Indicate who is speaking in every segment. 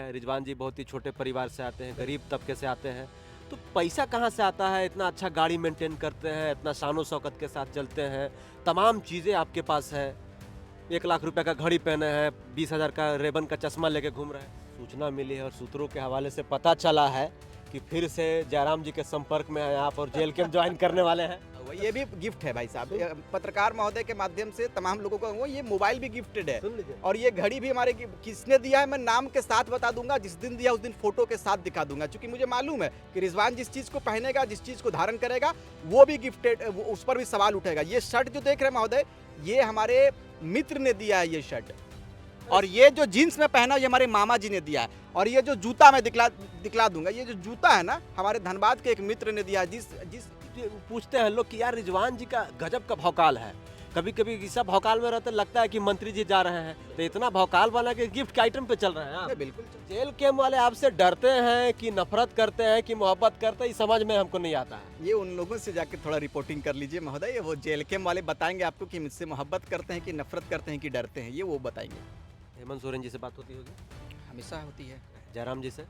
Speaker 1: है। रिजवान जी बहुत ही छोटे परिवार से आते हैं, गरीब तबके से आते हैं। तो पैसा कहाँ से आता है? इतना अच्छा गाड़ी मेंटेन करते हैं, इतना शानो शौकत के साथ चलते हैं, तमाम चीज़ें आपके पास है। 1 लाख रुपए का घड़ी पहने हैं, 20,000 का रेबन का चश्मा लेके घूम रहे हैं। सूचना मिली है और सूत्रों के हवाले से पता चला है कि फिर से जयराम जी के संपर्क में हैं आप और जेल कैंप ज्वाइन करने वाले हैं।
Speaker 2: वो ये भी गिफ्ट है भाई साहब, पत्रकार महोदय के माध्यम से तमाम लोगों को वो ये मोबाइल भी गिफ्टेड है
Speaker 1: सुन लीजिए।
Speaker 2: और ये घड़ी भी हमारे किसने दिया है मैं नाम के साथ बता दूंगा, जिस दिन दिया उस दिन फोटो के साथ दिखा दूंगा, क्योंकि मुझे मालूम है कि रिजवान जिस चीज को पहनेगा, जिस चीज को धारण करेगा वो भी गिफ्टेड, उस पर भी सवाल उठेगा। ये शर्ट जो देख रहे हैं महोदय, ये हमारे मित्र ने दिया है ये शर्ट, और ये जो जीन्स में पहना ये हमारे मामा जी ने दिया है, और ये जो जूता मैं दिखला दूंगा, ये जो जूता है ना हमारे धनबाद के एक मित्र ने दिया है। जिस
Speaker 1: पूछते हैं लोग कि यार रिजवान जी का गजब का भौकाल है। कभी कभी सब भौकाल में रहते लगता है कि मंत्री जी जा रहे हैं, तो इतना भौकाल बना के गिफ्ट के आइटम पे चल रहे हैं आप।
Speaker 2: बिल्कुल
Speaker 1: जेल कैंप वाले आपसे डरते हैं कि नफरत करते हैं कि मोहब्बत करते हैं, ये समझ में हमको नहीं आता है।
Speaker 2: ये उन लोगों से जाके थोड़ा रिपोर्टिंग कर लीजिए महोदय, वो जेल कैंप वाले बताएंगे आपको कि मुझसे मोहब्बत करते हैं कि नफरत करते हैं कि डरते हैं, ये वो बताएंगे।
Speaker 1: हेमंत सोरेन जी से बात होती होगी?
Speaker 2: हमेशा होती है।
Speaker 1: जयराम जी से?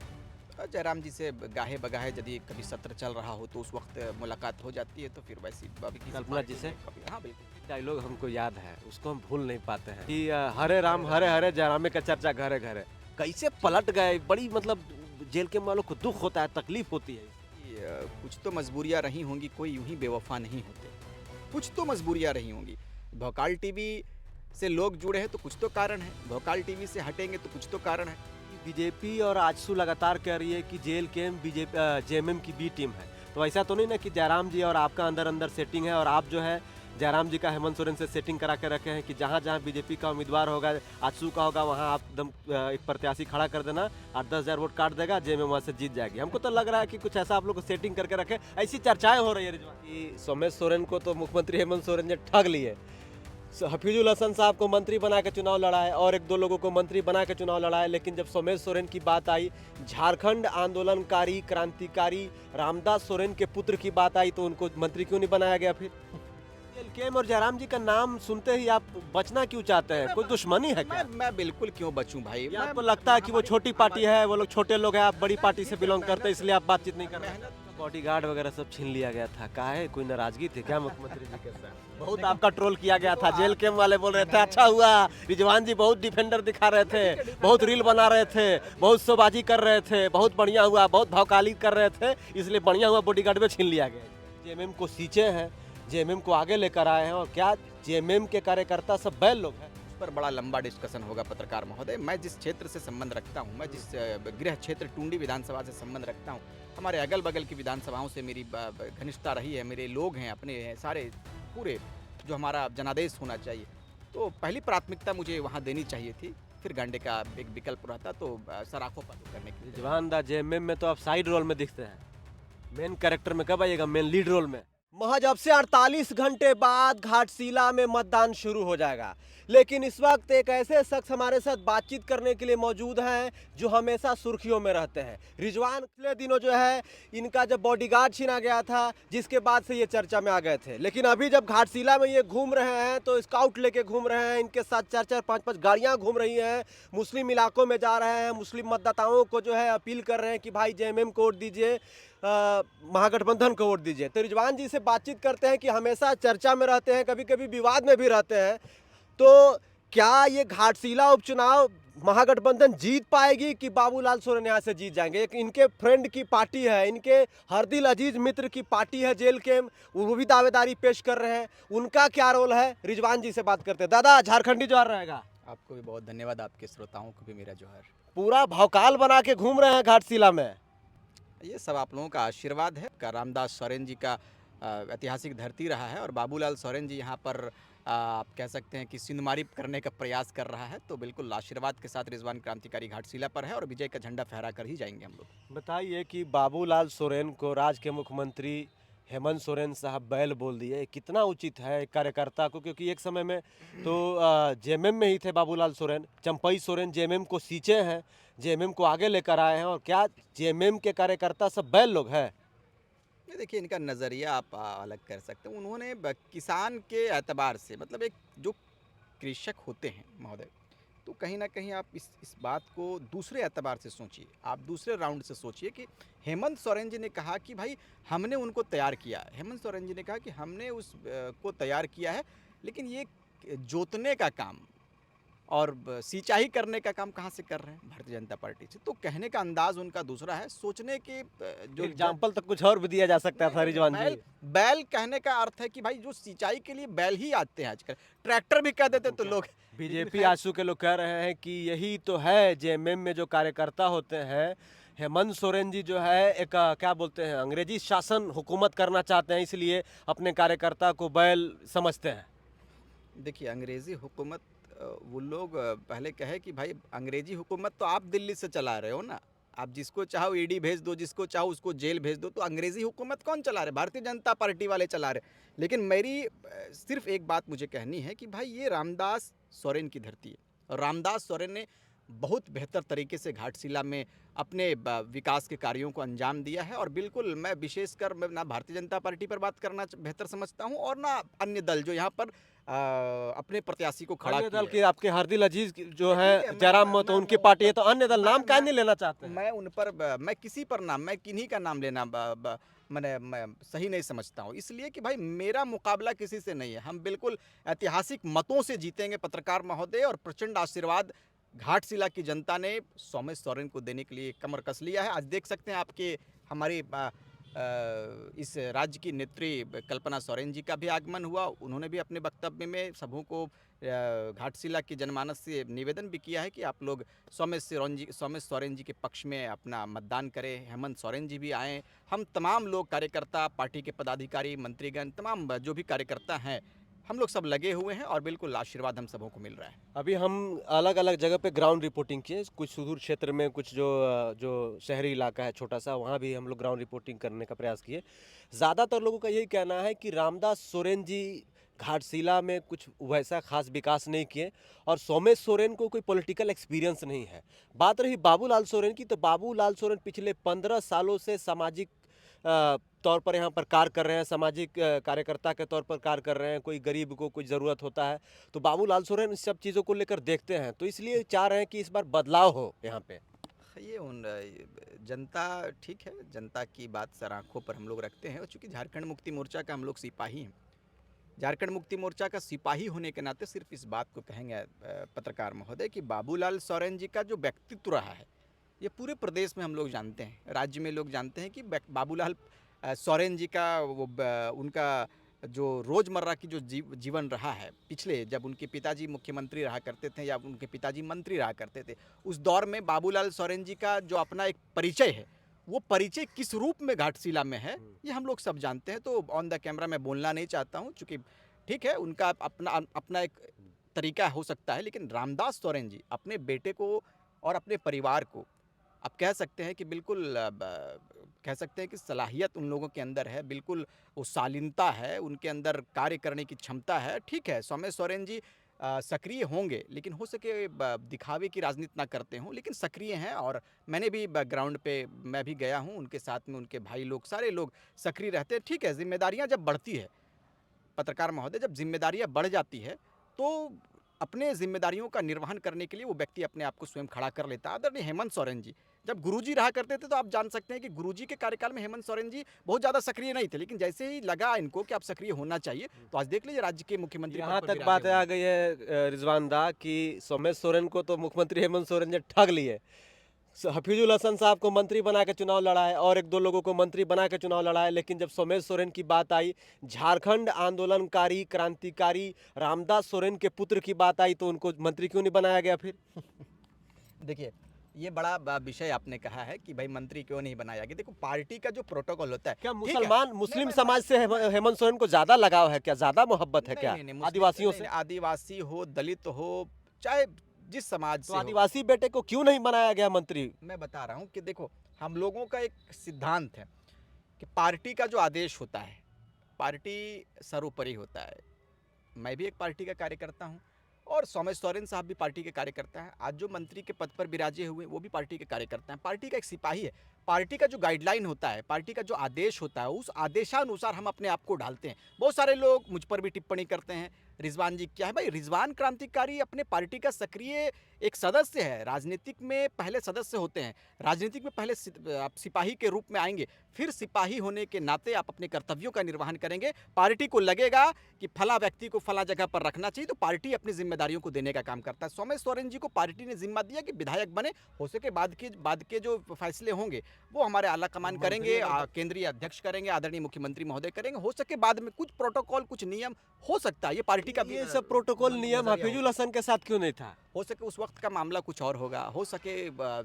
Speaker 2: जयराम जी से गाहे बगाहे यदि कभी सत्र चल रहा हो तो उस वक्त मुलाकात हो जाती है, तो फिर वैसी
Speaker 1: कल्पना जी से?
Speaker 2: हाँ बिल्कुल।
Speaker 1: डायलॉग हमको याद है, उसको हम भूल नहीं पाते हैं कि हरे राम हरे हरे जयरामे का चर्चा घरे घरे। कैसे पलट गए, बड़ी मतलब जेल के वालों को दुख होता है, तकलीफ होती है।
Speaker 2: कुछ तो मजबूरियाँ रही होंगी, कोई यूं ही बेवफा नहीं होते, कुछ तो मजबूरियाँ रही होंगी। भोकाल टीवी से लोग जुड़े हैं तो कुछ तो कारण है, भोकाल टीवी से हटेंगे तो कुछ तो कारण है।
Speaker 1: बीजेपी और आजसू लगातार कह रही है कि जेल कैंप बीजेपी जेएमएम की बी टीम है, तो ऐसा तो नहीं ना कि जयराम जी और आपका अंदर अंदर सेटिंग है और आप जो है जयराम जी का हेमंत सोरेन से सेटिंग करा के रखे हैं कि जहाँ जहाँ बीजेपी का उम्मीदवार होगा, आजसू का होगा, वहाँ आप एकदम एक प्रत्याशी खड़ा कर देना, 8-10 हज़ार वोट काट देगा, जेएमएम वहाँ से जीत जाएगी। हमको तो लग रहा है कि कुछ ऐसा आप लोग को सेटिंग करके रखे, ऐसी चर्चाएं हो रही है रिजवान कि सोमेश सोरेन को तो मुख्यमंत्री हेमंत सोरेन ने ठग लिए। हफीजुल हसन साहब को मंत्री बना के चुनाव लड़ा है और 1-2 लोगों को मंत्री बना के चुनाव लड़ा है, लेकिन जब सोमेश सोरेन की बात आई, झारखंड आंदोलनकारी क्रांतिकारी रामदास सोरेन के पुत्र की बात आई, तो उनको मंत्री क्यों नहीं बनाया गया? फिर जेल और जयराम जी का नाम सुनते ही आप बचना क्यों चाहते हैं? कोई दुश्मनी है क्या?
Speaker 2: मैं बिल्कुल क्यों बचूं भाई।
Speaker 1: या आपको लगता है कि वो छोटी पार्टी है, वो लोग छोटे लोग हैं, आप बड़ी पार्टी से बिलोंग करते हैं, इसलिए आप बातचीत नहीं कर रहे? बॉडीगार्ड वगैरह सब छीन लिया गया था, काहे? कोई नाराजगी थी क्या मुख्यमंत्री जी के साथ? बहुत आपका ट्रोल किया गया था, जेल कैंप वाले बोल रहे थे अच्छा हुआ रिजवान जी बहुत डिफेंडर दिखा रहे थे, बहुत रील बना रहे थे, बहुत शोबाजी कर रहे थे, बहुत बढ़िया हुआ, बहुत भौकाली कर रहे थे, इसलिए बढ़िया हुआ बॉडीगार्ड में छीन लिया गया। जेएमएम को सींचे हैं, जेएमएम को आगे लेकर आए हैं, और क्या जेएमएम के कार्यकर्ता सब बैल लोग हैं?
Speaker 2: पर बड़ा लंबा डिस्कशन होगा पत्रकार महोदय। मैं जिस क्षेत्र से संबंध रखता हूं, मैं जिस गृह क्षेत्र टुंडी विधानसभा से संबंध रखता हूं, हमारे अगल बगल की विधानसभाओं से मेरी घनिष्ठता रही है, मेरे लोग हैं, अपने हैं सारे पूरे, जो हमारा जनादेश होना चाहिए, तो पहली प्राथमिकता मुझे वहाँ देनी चाहिए थी, फिर गंडे का एक विकल्प रहता तो सराखों पर करने के लिए।
Speaker 1: रिजवान दा जेएमएम में तो आप साइड रोल में दिखते हैं, मेन कैरेक्टर में कब आइएगा, मेन लीड रोल में? महज अब से 48 घंटे बाद घाटशिला में मतदान शुरू हो जाएगा, लेकिन इस वक्त एक ऐसे शख्स हमारे साथ बातचीत करने के लिए मौजूद हैं जो हमेशा सुर्खियों में रहते हैं। रिजवान पिछले दिनों जो है इनका जब बॉडीगार्ड छीना गया था, जिसके बाद से ये चर्चा में आ गए थे, लेकिन अभी जब घाटशिला में ये घूम रहे हैं तो स्काउट लेके घूम रहे हैं, इनके साथ 4-4 5-5 गाड़ियां घूम रही हैं, मुस्लिम इलाकों में जा रहे हैं, मुस्लिम मतदाताओं को जो है अपील कर रहे हैं कि भाई जेएमएम को वोट दीजिए, महागठबंधन को वोट दीजिए। तो रिजवान जी से बातचीत करते हैं कि हमेशा चर्चा में रहते हैं, कभी कभी विवाद में भी रहते हैं, तो क्या ये घाटशिला उपचुनाव महागठबंधन जीत पाएगी कि बाबूलाल सोरेन यहाँ से जीत जाएंगे? एक इनके फ्रेंड की पार्टी है, इनके हरदिल अजीज मित्र की पार्टी है जेल कैंप, वो भी दावेदारी पेश कर रहे हैं, उनका क्या रोल है? रिजवान जी से बात करते हैं। दादा, झारखंडी जोहार रहेगा।
Speaker 2: आपको भी बहुत धन्यवाद, आपके श्रोताओं को भी मेरा जोहार।
Speaker 1: पूरा भौकाल बना के घूम रहे हैं घाटशिला में।
Speaker 2: ये सब आप लोगों का आशीर्वाद है, रामदास सोरेन जी का ऐतिहासिक धरती रहा है, और बाबूलाल सोरेन जी यहाँ पर आप कह सकते हैं कि सिंधमारी करने का प्रयास कर रहा है, तो बिल्कुल आशीर्वाद के साथ रिजवान क्रांतिकारी घाटशिला पर है और विजय का झंडा फहरा कर ही जाएंगे हम लोग। बताइए
Speaker 1: कि बाबूलाल सोरेन को राज्य के मुख्यमंत्री हेमंत सोरेन साहब बैल बोल दिए, कितना उचित है एक कार्यकर्ता को? क्योंकि एक समय में तो जेएमएम में ही थे बाबूलाल सोरेन, चंपई सोरेन जेएमएम को सींचे हैं, जेएमएम को आगे लेकर आए हैं, और क्या जेएमएम के कार्यकर्ता सब बैल लोग हैं?
Speaker 2: ये देखिए, इनका नज़रिया आप अलग कर सकते हैं। उन्होंने किसान के एतबार से, मतलब एक जो कृषक होते हैं महोदय, तो कहीं ना कहीं आप इस बात को दूसरे एतबार से सोचिए, आप दूसरे राउंड से सोचिए कि हेमंत सोरेन जी ने कहा कि भाई हमने उनको तैयार किया है। हेमंत सोरेन जी ने कहा कि हमने को तैयार किया है, लेकिन ये जोतने का काम और सिंचाई करने का काम कहाँ से कर रहे हैं? भारतीय जनता पार्टी से। तो कहने का अंदाज उनका दूसरा है, सोचने के जो
Speaker 1: एग्जाम्पल तो कुछ और भी दिया जा सकता था रिजवान जी।
Speaker 2: बैल कहने का अर्थ है कि भाई जो सिंचाई के लिए बैल ही आते हैं आजकल, ट्रैक्टर भी कह देते तो लोग।
Speaker 1: बीजेपी आजसू के लोग कह रहे हैं कि यही तो है जेएमएम में जो कार्यकर्ता होते हैं। हेमंत सोरेन जी जो है एक क्या बोलते हैं, अंग्रेजी शासन हुकूमत करना चाहते हैं, इसलिए अपने कार्यकर्ता को बैल समझते हैं।
Speaker 2: देखिए अंग्रेज़ी हुकूमत वो लोग पहले कहे कि भाई अंग्रेजी हुकूमत तो आप दिल्ली से चला रहे हो ना, आप जिसको चाहो ईडी भेज दो, जिसको चाहो उसको जेल भेज दो, तो अंग्रेजी हुकूमत कौन चला रहे? भारतीय जनता पार्टी वाले चला रहे। लेकिन मेरी सिर्फ एक बात मुझे कहनी है कि भाई ये रामदास सोरेन की धरती है, और रामदास सोरेन ने बहुत बेहतर तरीके से घाटशिला में अपने विकास के कार्यों को अंजाम दिया है। और बिल्कुल मैं विशेषकर मैं ना भारतीय जनता पार्टी पर बात करना बेहतर समझता हूँ और ना अन्य दल जो यहाँ पर अपने प्रत्याशी को खड़ा
Speaker 1: अन्य दल
Speaker 2: किए
Speaker 1: के आपके हरदिल अजीज जो
Speaker 2: ठीक
Speaker 1: है
Speaker 2: है,
Speaker 1: जयराम तो उनकी पार्टी है, तो अन्य दल नाम क्या नहीं लेना चाहते हैं?
Speaker 2: मैं उन पर मैं किसी पर नाम, मैं किन्हीं का नाम लेना मैं सही नहीं समझता हूँ, इसलिए कि भाई मेरा मुकाबला किसी से नहीं है। हम बिल्कुल ऐतिहासिक मतों से जीतेंगे पत्रकार महोदय, और प्रचंड आशीर्वाद घाटशिला की जनता ने सोमेश सोरेन को देने के लिए कमर कस लिया है। आज देख सकते हैं आपके हमारे इस राज्य की नेत्री कल्पना सोरेन जी का भी आगमन हुआ। उन्होंने भी अपने वक्तव्य में सबों को घाटशिला की जनमानस से निवेदन भी किया है कि आप लोग सोमेश सोरेन जी के पक्ष में अपना मतदान करें। हेमंत सोरेन जी भी आए, हम तमाम लोग कार्यकर्ता, पार्टी के पदाधिकारी, मंत्रीगण, तमाम जो भी कार्यकर्ता हैं, हम लोग सब लगे हुए हैं और बिल्कुल आशीर्वाद हम सबों को मिल रहा है।
Speaker 1: अभी हम अलग अलग जगह पे ग्राउंड रिपोर्टिंग किए, कुछ सुदूर क्षेत्र में, कुछ जो शहरी इलाका है छोटा सा, वहाँ भी हम लोग ग्राउंड रिपोर्टिंग करने का प्रयास किए। ज़्यादातर लोगों का यही कहना है कि रामदास सोरेन जी घाटशिला में कुछ वैसा खास विकास नहीं किए, और सोमेश सोरेन को कोई पॉलिटिकल एक्सपीरियंस नहीं है। बात रही बाबूलाल सोरेन की, तो बाबूलाल सोरेन पिछले 15 सालों से सामाजिक तौर पर यहाँ पर कार्य कर रहे हैं, सामाजिक कार्यकर्ता के तौर पर कार्य कर रहे हैं। कोई गरीब को कुछ ज़रूरत होता है तो बाबूलाल सोरेन इस सब चीज़ों को लेकर देखते हैं, तो इसलिए चाह रहे हैं कि इस बार बदलाव हो यहाँ पे।
Speaker 2: ये उन जनता, ठीक है, जनता की बात सर आंखों पर हम लोग रखते हैं, और चूँकि झारखंड मुक्ति मोर्चा का हम लोग सिपाही हैं, झारखंड मुक्ति मोर्चा का सिपाही होने के नाते सिर्फ इस बात को कहेंगे पत्रकार महोदय कि बाबूलाल सोरेन जी का जो व्यक्तित्व रहा है, ये पूरे प्रदेश में हम लोग जानते हैं, राज्य में लोग जानते हैं कि बाबूलाल सोरेन जी का उनका जो रोज़मर्रा की जो जीवन रहा है, पिछले जब उनके पिताजी मुख्यमंत्री रहा करते थे या उनके पिताजी मंत्री रहा करते थे, उस दौर में बाबूलाल सोरेन जी का जो अपना एक परिचय है, वो परिचय किस रूप में घाटशिला में है, ये हम लोग सब जानते हैं। तो ऑन द कैमरा मैं बोलना नहीं चाहता हूँ, चूँकि ठीक है उनका अपना एक तरीका हो सकता है, लेकिन रामदास सोरेन जी अपने बेटे को और अपने परिवार को आप कह सकते हैं कि बिल्कुल कह सकते हैं कि सलाहियत उन लोगों के अंदर है, बिल्कुल वो शालीनता है, उनके अंदर कार्य करने की क्षमता है। ठीक है, सोमेश सोरेन जी सक्रिय होंगे, लेकिन हो सके दिखावे की राजनीति ना करते हों, लेकिन सक्रिय हैं। और मैंने भी ग्राउंड पे मैं भी गया हूं, उनके साथ में उनके भाई लोग, सारे लोग सक्रिय रहते हैं। ठीक है, जिम्मेदारियां जब बढ़ती है पत्रकार महोदय, जब जिम्मेदारियां बढ़ जाती है तो अपने जिम्मेदारियों का निर्वहन करने के लिए वो व्यक्ति अपने आप को स्वयं खड़ा कर लेता है। आदरणीय हेमंत सोरेन जी जब गुरुजी रहा करते थे तो आप जान सकते हैं कि गुरुजी के कार्यकाल में हेमंत सोरेन जी बहुत ज़्यादा सक्रिय नहीं थे, लेकिन जैसे ही लगा इनको कि आप सक्रिय होना चाहिए, तो आज देख लीजिए राज्य के मुख्यमंत्री
Speaker 1: यहाँ
Speaker 2: पद पर
Speaker 1: तक
Speaker 2: विराजे
Speaker 1: बात
Speaker 2: हुए
Speaker 1: आ
Speaker 2: हैं।
Speaker 1: गई है रिजवान दा कि सोमेश सोरेन को तो मुख्यमंत्री हेमंत सोरेन ने ठग लिए। हफीजुल हसन साहब को मंत्री बना के चुनाव लड़ा है, और एक दो लोगों को मंत्री बना के चुनाव लड़ा है, लेकिन जब सोमेश सोरेन की बात आई, झारखंड आंदोलनकारी क्रांतिकारी रामदास सोरेन के पुत्र की बात आई, तो उनको मंत्री क्यों नहीं बनाया गया फिर?
Speaker 2: देखिए ये बड़ा विषय आपने कहा है कि भाई मंत्री क्यों नहीं बनाया गया। देखो पार्टी का जो प्रोटोकॉल होता है,
Speaker 1: क्या
Speaker 2: ठीक है,
Speaker 1: मुसलमान मुस्लिम
Speaker 2: मैं-
Speaker 1: समाज से हेमंत सोरेन को ज्यादा लगाव है क्या, ज्यादा मोहब्बत है
Speaker 2: नहीं,
Speaker 1: क्या
Speaker 2: नहीं, नहीं,
Speaker 1: आदिवासियों
Speaker 2: नहीं,
Speaker 1: से?
Speaker 2: आदिवासी हो, दलित हो, चाहे जिस समाज
Speaker 1: तो
Speaker 2: से हो,
Speaker 1: आदिवासी बेटे को क्यों नहीं बनाया गया मंत्री?
Speaker 2: मैं बता रहा हूँ कि देखो हम लोगों का एक सिद्धांत है कि पार्टी का जो आदेश होता है, पार्टी सर्वोपरि होता है। मैं भी एक पार्टी का कार्यकर्ता हूँ और सोमेश सोरेन साहब भी पार्टी के कार्यकर्ता हैं। आज जो मंत्री के पद पर विराजे हुए वो भी पार्टी के कार्यकर्ता हैं। पार्टी का एक सिपाही है। पार्टी का जो गाइडलाइन होता है, पार्टी का जो आदेश होता है, उस आदेशानुसार हम अपने आप को ढालते हैं। बहुत सारे लोग मुझ पर भी टिप्पणी करते हैं, रिजवान जी क्या है भाई? रिजवान क्रांतिकारी अपने पार्टी का सक्रिय एक सदस्य है। राजनीतिक में पहले सदस्य होते हैं, राजनीतिक में पहले आप सिपाही के रूप में आएंगे, फिर सिपाही होने के नाते आप अपने कर्तव्यों का निर्वहन करेंगे। पार्टी को लगेगा कि फला व्यक्ति को फला जगह पर रखना चाहिए, तो पार्टी अपनी जिम्मेदारियों को देने का काम करता है। सौम्य सोरेन जी को पार्टी ने जिम्मा दिया कि विधायक बने, हो सके बाद के जो फैसले होंगे वो हमारे आला कमान करेंगे, केंद्रीय अध्यक्ष करेंगे, आदरणीय मुख्यमंत्री महोदय करेंगे। हो सके बाद में कुछ प्रोटोकॉल, कुछ नियम हो सकता है, ये पार्टी का
Speaker 1: ये सब प्रोटोकॉल नियम हफीजुल हसन के साथ क्यों नहीं था?
Speaker 2: हो सके उस वक्त का मामला कुछ और होगा, हो सके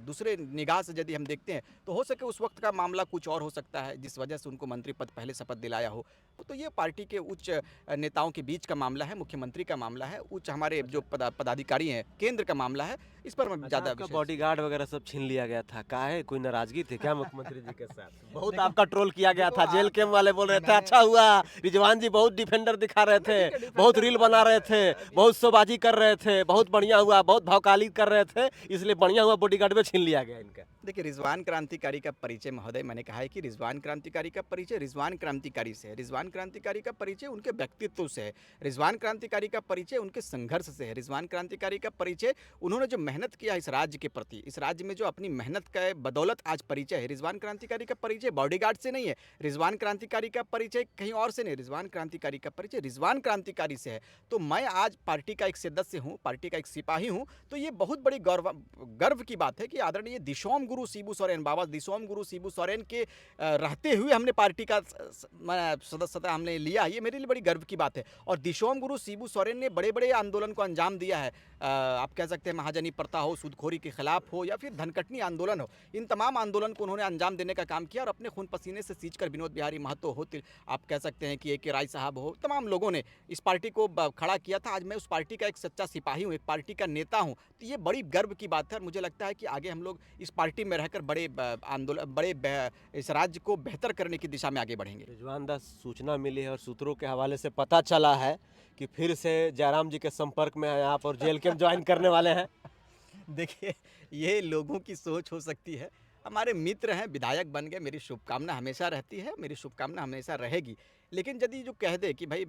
Speaker 2: दूसरे निगाह से यदि हम देखते हैं तो हो सके उस वक्त का मामला कुछ और हो सकता है, जिस वजह से उनको मंत्री पद पहले शपथ दिलाया हो। तो ये पार्टी के उच्च नेताओं के बीच का मामला है, मुख्यमंत्री का मामला है, उच्च हमारे जो पदाधिकारी हैं केंद्र का मामला है। इस पर मैं ज़्यादा
Speaker 1: बॉडीगार्ड वगैरह सब छीन लिया गया था, काहे कोई नाराजगी थी क्या मुख्यमंत्री जी के साथ? बहुत आपका ट्रोल किया गया था, जेल कैम वाले बोल रहे थे अच्छा हुआ रिजवान जी बहुत डिफेंडर दिखा रहे थे, बहुत रील बना रहे थे, बहुत शोबाजी कर रहे थे, बहुत बढ़िया हुआ, बहुत भावकाली कर रहे थे, इसलिए बढ़िया हुआ बॉडीगार्ड में छीन लिया गया इनका।
Speaker 2: देखिए, रिजवान क्रांतिकारी का परिचय महोदय, मैंने कहा है कि रिजवान क्रांतिकारी का परिचय रिजवान क्रांतिकारी से है, रिजवान क्रांतिकारी का परिचय उनके व्यक्तित्व से है, रिजवान क्रांतिकारी का परिचय उनके संघर्ष से है, रिजवान क्रांतिकारी का परिचय उन्होंने जो मेहनत किया इस राज्य के प्रति, इस राज्य में जो अपनी मेहनत का बदौलत आज परिचय है। रिजवान क्रांतिकारी का परिचय बॉडीगार्ड से नहीं है, रिजवान क्रांतिकारी का परिचय कहीं और से नहीं, रिजवान क्रांतिकारी का परिचय रिजवान क्रांतिकारी से है। तो मैं आज पार्टी का एक सदस्य हूँ, पार्टी का एक सिपाही हूँ, तो ये बहुत बड़ी गर्व की बात है कि आदरणीय दिशोम गुरु शिबू सोरेन, बाबा दिशोम गुरु शिबू सोरेन के रहते हुए हमने पार्टी का सदस्यता हमने लिया, ये मेरे लिए बड़ी गर्व की बात है। और दिशोम गुरु शिबू सोरेन ने बड़े बड़े आंदोलन को अंजाम दिया है, आप कह सकते हैं महाजनी प्रथा हो, सूदखोरी के खिलाफ हो, या फिर धनकटनी आंदोलन हो, इन तमाम आंदोलन को उन्होंने अंजाम देने का काम किया और अपने खून पसीने से सींचकर विनोद बिहारी महतो हो, आप कह सकते हैं कि ए के राय साहब हो, तमाम लोगों ने इस पार्टी को खड़ा किया था। आज मैं उस पार्टी का एक सच्चा सिपाही हूँ, एक पार्टी का नेता हूँ, तो ये बड़ी गर्व की बात है। और मुझे लगता है कि आगे हम लोग इस पार्टी में रहकर बड़े आंदोलन, इस राज्य को बेहतर करने की दिशा में आगे बढ़ेंगे।
Speaker 1: रिजवान दास, सूचना मिली है और सूत्रों के हवाले से पता चला है कि फिर से जयराम जी के संपर्क में हैं आप और जेल कैंप ज्वाइन करने वाले हैं।
Speaker 2: देखिए, ये लोगों की सोच हो सकती है, हमारे मित्र हैं, विधायक बन गए, मेरी शुभकामना हमेशा रहती है, मेरी शुभकामना हमेशा रहेगी। लेकिन यदि जो कह दे कि भाई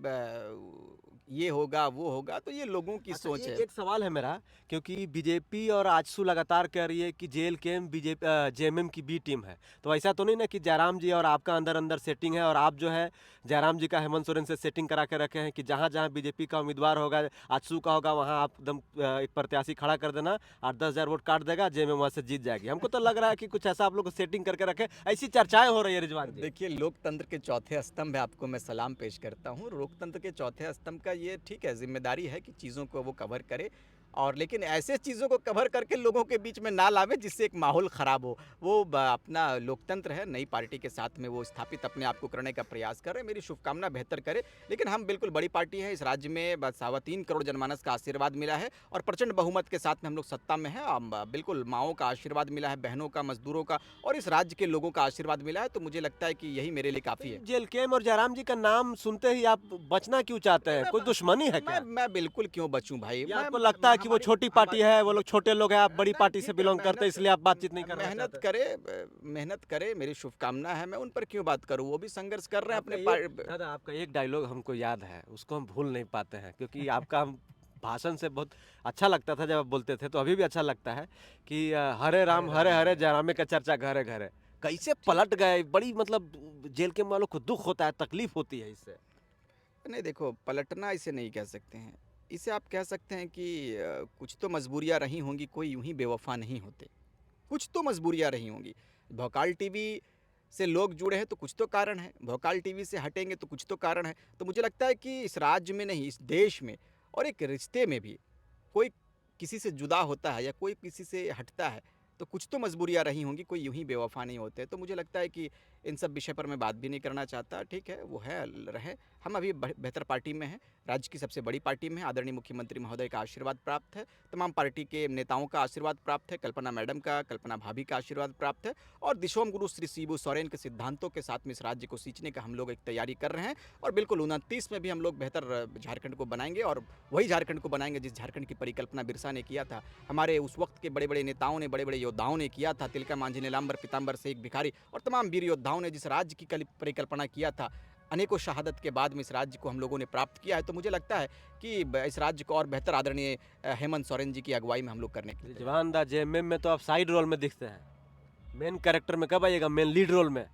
Speaker 2: ये होगा वो होगा, तो ये लोगों की सोच है।
Speaker 1: एक सवाल है मेरा, क्योंकि बीजेपी और आजसू लगातार कह रही है कि जेल कैंप बीजेपी जेएमएम की बी टीम है, तो ऐसा तो नहीं ना कि जयराम जी और आपका अंदर अंदर सेटिंग है और आप जो है जयराम जी का हेमंत सोरेन से सेटिंग करा के रखे हैं कि जहाँ जहाँ बीजेपी का उम्मीदवार होगा, आजसू का होगा, वहाँ आप एकदम एक प्रत्याशी खड़ा कर देना, 8-10 हज़ार वोट काट देगा, जेएमएम वहाँ से जीत जाएगी। हमको तो लग रहा है कि कुछ ऐसा आप लोग सेटिंग करके रखे, ऐसी चर्चाएं हो रही है रिजवान जी।
Speaker 2: देखिए, लोकतंत्र के चौथे स्तंभ है, आपको मैं सलाम पेश करता हूँ। लोकतंत्र के चौथे स्तंभ का ये ठीक है, जिम्मेदारी है कि चीज़ों को वो कवर करे, और लेकिन ऐसे चीज़ों को कवर करके लोगों के बीच में ना लावे जिससे एक माहौल ख़राब हो। वो अपना लोकतंत्र है, नई पार्टी के साथ में वो स्थापित अपने आप को करने का प्रयास कर रहे हैं, मेरी शुभकामना बेहतर करे। लेकिन हम बिल्कुल बड़ी पार्टी है, इस राज्य में 3.25 करोड़ जनमानस का आशीर्वाद मिला है और प्रचंड बहुमत के साथ में हम लोग सत्ता में हैं। बिल्कुल माओं का आशीर्वाद मिला है, बहनों का, मजदूरों का और इस राज्य के लोगों का आशीर्वाद मिला है, तो मुझे लगता है कि यही मेरे लिए काफ़ी है।
Speaker 1: जेल कैंप और जयराम जी का नाम सुनते ही आप बचना क्यों चाहते हैं? कोई दुश्मनी है क्या?
Speaker 2: मैं बिल्कुल क्यों बचूं भाई?
Speaker 1: आपको लगता है कि वो छोटी पार्टी है, वो लोग छोटे लोग हैं, आप बड़ी पार्टी से बिलोंग करते हैं, इसलिए आप बातचीत नहीं कर रहे हैं?
Speaker 2: मेहनत करे, मेरी शुभकामना है, मैं उन पर क्यों बात करूं? वो भी संघर्ष कर रहे हैं अपने।
Speaker 1: दादा, आपका एक डायलॉग हमको याद है, उसको हम भूल नहीं पाते हैं, क्योंकि आपका भाषण से बहुत अच्छा लगता था जब आप बोलते थे, तो अभी भी अच्छा लगता है कि हरे राम हरे हरे जयरामे का चर्चा घरे घरे। कैसे पलट गए? बड़ी मतलब जेल के वालों को दुख होता है, तकलीफ होती है इससे।
Speaker 2: नहीं, देखो, पलटना इसे नहीं कह सकते हैं, इसे आप कह सकते हैं कि कुछ तो मजबूरियां रही होंगी, कोई यूं ही बेवफा नहीं होते, कुछ तो मजबूरियां रही होंगी। भोकाल टीवी से लोग जुड़े हैं तो कुछ तो कारण है, भोकाल टीवी से हटेंगे तो कुछ तो कारण है। तो मुझे लगता है कि इस राज्य में नहीं, इस देश में और एक रिश्ते में भी कोई किसी से जुदा होता है या कोई किसी से हटता है तो कुछ तो मजबूरियां रही होंगी, कोई यूं ही बेवफा नहीं होते। तो मुझे लगता है कि इन सब विषय पर मैं बात भी नहीं करना चाहता, ठीक है, वो है रहे। हम अभी बेहतर पार्टी में हैं, राज्य की सबसे बड़ी पार्टी में हैं। आदरणीय मुख्यमंत्री महोदय का आशीर्वाद प्राप्त है, तमाम पार्टी के नेताओं का आशीर्वाद प्राप्त है, कल्पना मैडम का, कल्पना भाभी का आशीर्वाद प्राप्त है और दिशोम गुरु श्री शिबू सोरेन के सिद्धांतों के साथ में इस राज्य को सींचने का हम लोग एक तैयारी कर रहे हैं। और बिल्कुल 29 में भी हम लोग बेहतर झारखंड को बनाएंगे और वही झारखंड को बनाएंगे जिस झारखंड की परिकल्पना बिरसा ने किया था, हमारे उस वक्त के बड़े बड़े नेताओं ने, बड़े बड़े योद्धाओं ने किया था। तिलका मांझी, नीलांबर, पीताम्बर शेख, भिखारी और तमाम वीर योद्धाओं ने जिस राज्य की परिकल्पना किया था, अनेकों शहादत के बाद में इस राज्य को हम लोगों ने प्राप्त किया है। तो मुझे लगता है कि इस राज्य को और बेहतर आदरणीय हेमंत सोरेन जी की अगुवाई में हम लोग करने के लिए
Speaker 1: रिजवान दा जेएमएम में तो आप साइड रोल में दिखते हैं, मेन कैरेक्टर में कब आइएगा, मेन लीड रोल में?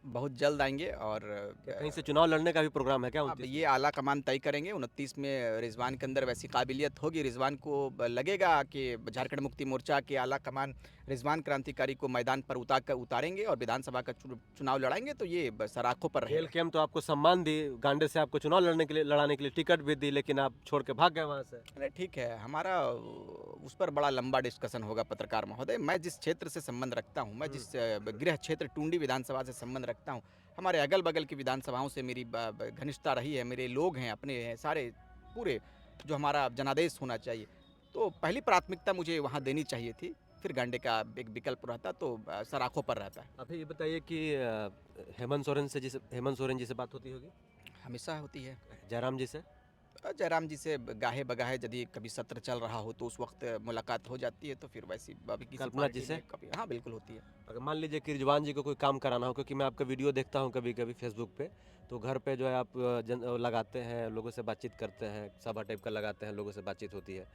Speaker 2: बहुत जल्द आएंगे। और
Speaker 1: कहीं से चुनाव लड़ने का भी प्रोग्राम है क्या?
Speaker 2: अब ये आला कमान तय करेंगे। 29 में रिजवान के अंदर वैसी काबिलियत होगी, रिजवान को लगेगा कि झारखंड मुक्ति मोर्चा के आला कमान रिजवान क्रांतिकारी को मैदान पर उतारेंगे और विधानसभा का चुनाव लड़ाएंगे, तो ये सराखों पर
Speaker 1: खेल
Speaker 2: रहेगा।
Speaker 1: कैम्प तो आपको सम्मान दी, गांडे से आपको चुनाव लड़ाने के लिए टिकट भी दी, लेकिन आप छोड़ के भाग गए वहाँ से।
Speaker 2: अरे ठीक है, हमारा उस पर बड़ा लंबा डिस्कशन होगा पत्रकार महोदय। मैं जिस क्षेत्र से संबंध रखता हूँ, मैं जिस गृह क्षेत्र टुंडी विधानसभा से संबंध रखता हूँ, हमारे अगल बगल की विधानसभाओं से मेरी घनिष्ठता रही है, मेरे लोग हैं, अपने हैं सारे पूरे, जो हमारा जनादेश होना चाहिए, तो पहली प्राथमिकता मुझे वहाँ देनी चाहिए थी, फिर गांडे का एक विकल्प रहता, तो सराखों पर रहता है।
Speaker 1: अभी ये बताइए कि हेमंत सोरेन जी से बात होती होगी?
Speaker 2: हमेशा होती है।
Speaker 1: जयराम जी से?
Speaker 2: जयराम जी से गाहे बगाहे यदि कभी सत्र चल रहा हो तो उस वक्त मुलाकात हो जाती है, तो फिर वैसी अभी किसी
Speaker 1: कल्पना
Speaker 2: पार्टी
Speaker 1: जी से?
Speaker 2: में कभी, हाँ बिल्कुल होती है।
Speaker 1: अगर मान लीजिए कि रिजवान जी को कोई काम कराना हो, क्योंकि मैं आपका वीडियो देखता हूँ कभी कभी फेसबुक पे, तो घर पे जो है आप लगाते हैं, लोगों से बातचीत करते हैं, सभा टाइप का लगाते हैं, लोगों से बातचीत होती है,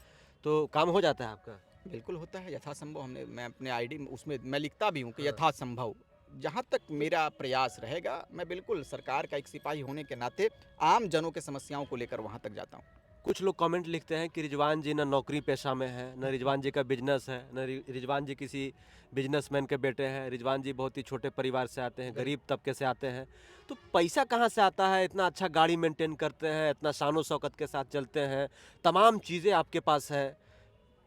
Speaker 1: तो काम हो जाता है आपका?
Speaker 2: बिल्कुल होता है, यथासंभव। मैं अपने आईडी में उसमें मैं लिखता भी हूँ कि
Speaker 1: हाँ।
Speaker 2: यथासंभव, जहाँ तक मेरा प्रयास रहेगा, मैं बिल्कुल सरकार का एक सिपाही होने के नाते आम जनों के समस्याओं को लेकर वहाँ तक जाता हूँ।
Speaker 1: कुछ लोग कमेंट लिखते हैं कि रिजवान जी न नौकरी पेशा में है, न रिजवान जी का बिजनेस है, न रिजवान जी किसी बिजनेसमैन के बेटे हैं, रिजवान जी बहुत ही छोटे परिवार से आते हैं, गरीब तबके से आते हैं, तो पैसा कहाँ से आता है? इतना अच्छा गाड़ी मेंटेन करते हैं, इतना शानो शौकत के साथ चलते हैं, तमाम चीज़ें आपके पास है,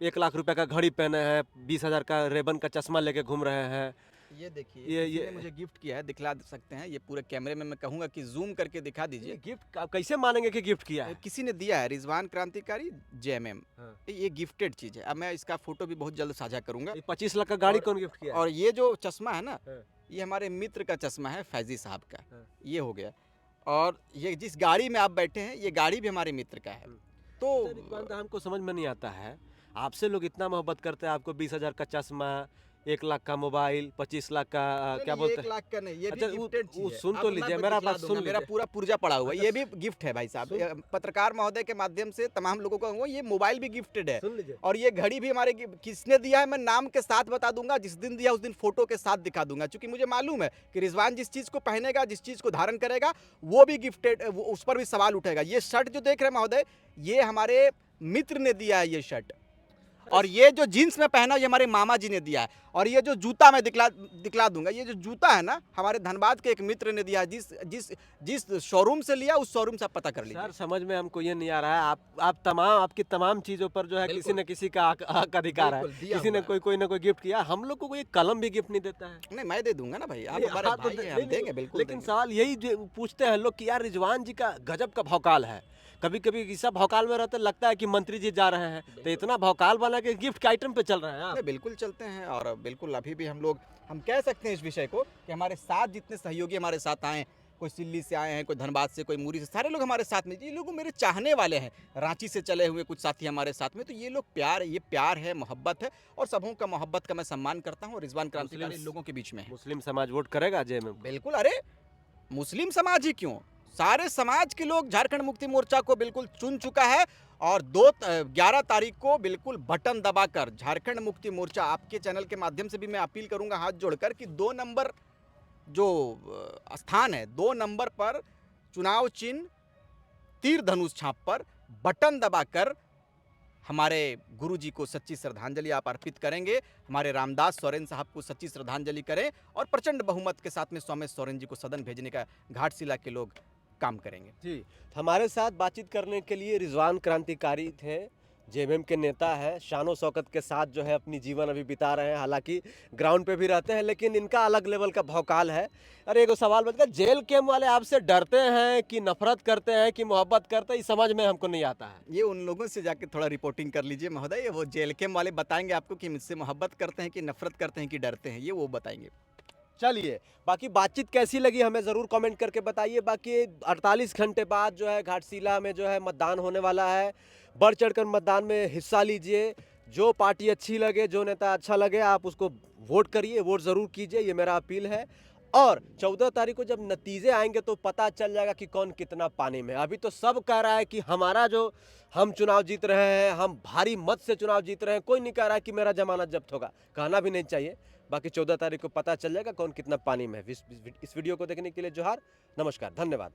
Speaker 1: 1 लाख रुपए का घड़ी पहने हैं, 20,000 का रेबन का चश्मा लेके घूम रहे हैं।
Speaker 2: ये देखिए,
Speaker 1: ये
Speaker 2: किसी ने मुझे गिफ्ट किया है, दिखला सकते हैं, ये पूरे कैमरे में मैं कहूँगा कि जूम करके दिखा
Speaker 1: ये
Speaker 2: दीजिए।
Speaker 1: गिफ्ट आप कैसे मानेंगे कि गिफ्ट किया है?
Speaker 2: किसी ने दिया है, रिजवान क्रांतिकारी जेएमएम,
Speaker 1: हाँ।
Speaker 2: ये गिफ्टेड चीज़ है। अब मैं इसका फोटो भी बहुत जल्द साझा करूँगा।
Speaker 1: ये 25 लाख का गाड़ी
Speaker 2: और-
Speaker 1: कौन गिफ्ट किया है?
Speaker 2: और ये जो चश्मा है ना,
Speaker 1: हाँ।
Speaker 2: ये हमारे मित्र का चश्मा है, फैजी साहब का,
Speaker 1: हाँ।
Speaker 2: ये हो गया। और ये जिस गाड़ी में आप बैठे हैं, ये गाड़ी भी हमारे मित्र का है। तो
Speaker 1: रिजवान दा हमको समझ में नहीं आता है, आपसे लोग इतना मोहब्बत करते हैं, आपको 20,000 का चश्मा, 1 लाख का मोबाइल, 25 लाख का क्या
Speaker 2: नहीं,
Speaker 1: बोलते
Speaker 2: 1 लाख का नहीं, ये भी
Speaker 1: अच्छा,
Speaker 2: गिफ्टेड चीज़ है।
Speaker 1: सुन
Speaker 2: अब
Speaker 1: तो
Speaker 2: मैं
Speaker 1: लीजिए,
Speaker 2: आपको
Speaker 1: मेरा
Speaker 2: दिखला
Speaker 1: बात
Speaker 2: दूंगा,
Speaker 1: सुन
Speaker 2: मेरा
Speaker 1: लीजिए।
Speaker 2: पूरा पुर्जा पड़ा हुआ है,
Speaker 1: अच्छा,
Speaker 2: ये भी गिफ्ट है भाई साहब। ये पत्रकार महोदय के माध्यम से तमाम लोगों को ये मोबाइल भी गिफ्टेड है।
Speaker 1: सुन लीजिए।
Speaker 2: और ये घड़ी भी हमारे किसने दिया है, मैं नाम के साथ बता दूंगा, जिस दिन दिया उस दिन फोटो के साथ दिखा दूंगा, क्योंकि मुझे मालूम है कि रिजवान जिस चीज़ को पहनेगा, जिस चीज़ को धारण करेगा, वो भी गिफ्टेड, उस पर भी सवाल उठेगा। ये शर्ट जो देख रहे हैं महोदय, ये हमारे मित्र ने दिया है ये शर्ट। और ये जो जीन्स में पहना, ये हमारे मामा जी ने दिया है। और ये जो जूता मैं दिखला दूंगा, ये जो जूता है ना, हमारे धनबाद के एक मित्र ने दिया है। जिस शोरूम से लिया, उस शोरूम से आप पता कर लीजिए।
Speaker 1: सर समझ में हमको ये नहीं आ रहा है, आपकी तमाम चीजों पर जो है किसी न किसी का हक अधिकार है,
Speaker 2: बिल्कुल, दिया
Speaker 1: किसी ने
Speaker 2: हुआ है।
Speaker 1: कोई ना कोई गिफ्ट किया, हम लोग को कोई कलम भी गिफ्ट नहीं देता है।
Speaker 2: नहीं, मैं दे दूंगा ना भाई, आप
Speaker 1: नहीं,
Speaker 2: हमारे
Speaker 1: हाँ, तो
Speaker 2: भाई हैं,
Speaker 1: नहीं,
Speaker 2: हम देंगे बिल्कुल
Speaker 1: लेकिन
Speaker 2: देंगे।
Speaker 1: सवाल यही पूछते हैं लोग कि यार रिजवान जी का गजब का भौकाल है, कभी कभी सब भौकाल में रहते लगता है कि मंत्री जी जा रहे हैं, तो इतना भौकाल वाला के गिफ्ट के आइटम पे चल रहे हैं आप।
Speaker 2: नहीं, बिल्कुल चलते हैं। और बिल्कुल अभी भी हम कह सकते हैं इस विषय को कि हमारे साथ जितने सहयोगी हमारे साथ आए, कोई सिल्ली से आए हैं, कोई धनबाद से, कोई मुरी से, सारे लोग हमारे साथ में, ये लोग मेरे चाहने वाले हैं। रांची से चले हुए कुछ साथी हमारे साथ में, तो ये लोग ये प्यार है, मोहब्बत है, और सबों का मोहब्बत का मैं सम्मान करता हूँ। रिजवान क्रांतिकारी लोगों के बीच में है।
Speaker 1: मुस्लिम समाज वोट करेगा जय में?
Speaker 2: बिल्कुल। अरे मुस्लिम समाज ही क्यों, सारे समाज के लोग झारखंड मुक्ति मोर्चा को बिल्कुल चुन चुका है। और 11 तारीख को बिल्कुल बटन दबाकर झारखंड मुक्ति मोर्चा, आपके चैनल के माध्यम से भी मैं अपील करूंगा हाथ जोड़कर कि 2 नंबर जो स्थान है, 2 नंबर पर चुनाव चिन्ह तीर धनुष छाप पर बटन दबाकर हमारे गुरुजी को सच्ची श्रद्धांजलि आप अर्पित करेंगे, हमारे रामदास सोरेन साहब को सच्ची श्रद्धांजलि करें, और प्रचंड बहुमत के साथ में सोमेश सोरेन जी को सदन भेजने का घाटशिला के लोग काम करेंगे।
Speaker 1: जी, हमारे साथ बातचीत करने के लिए रिजवान क्रांतिकारी थे, जेएमएम के नेता है, शानो शौकत के साथ जो है अपनी जीवन अभी बिता रहे हैं। हालांकि ग्राउंड पे भी रहते हैं, लेकिन इनका अलग लेवल का भौकाल है। अरे एगो सवाल बनता है, जेल कैम वाले आपसे डरते हैं कि नफरत करते हैं कि मोहब्बत करते हैं, ये समझ में हमको नहीं आता है।
Speaker 2: ये उन लोगों से जाके थोड़ा रिपोर्टिंग कर लीजिए महोदय, वो जेल कैम वाले बताएंगे आपको कि मुझसे मोहब्बत करते हैं कि नफरत करते हैं कि डरते हैं, ये वो बताएंगे।
Speaker 1: चलिए, बाकी बातचीत कैसी लगी हमें ज़रूर कमेंट करके बताइए। बाकी 48 घंटे बाद जो है घाटशिला में जो है मतदान होने वाला है। बढ़ चढ़कर मतदान में हिस्सा लीजिए। जो पार्टी अच्छी लगे, जो नेता अच्छा लगे, आप उसको वोट करिए, वोट ज़रूर कीजिए, ये मेरा अपील है। और 14 तारीख को जब नतीजे आएंगे तो पता चल जाएगा कि कौन कितना पानी में है। अभी तो सब कह रहा है कि हमारा जो हम चुनाव जीत रहे हैं, हम भारी मत से चुनाव जीत रहे हैं। कोई नहीं कह रहा है कि मेरा जमानत जब्त होगा, कहना भी नहीं चाहिए। बाकी 14 तारीख को पता चल जाएगा कौन कितना पानी में है। इस वीडियो को देखने के लिए जोहार, नमस्कार, धन्यवाद।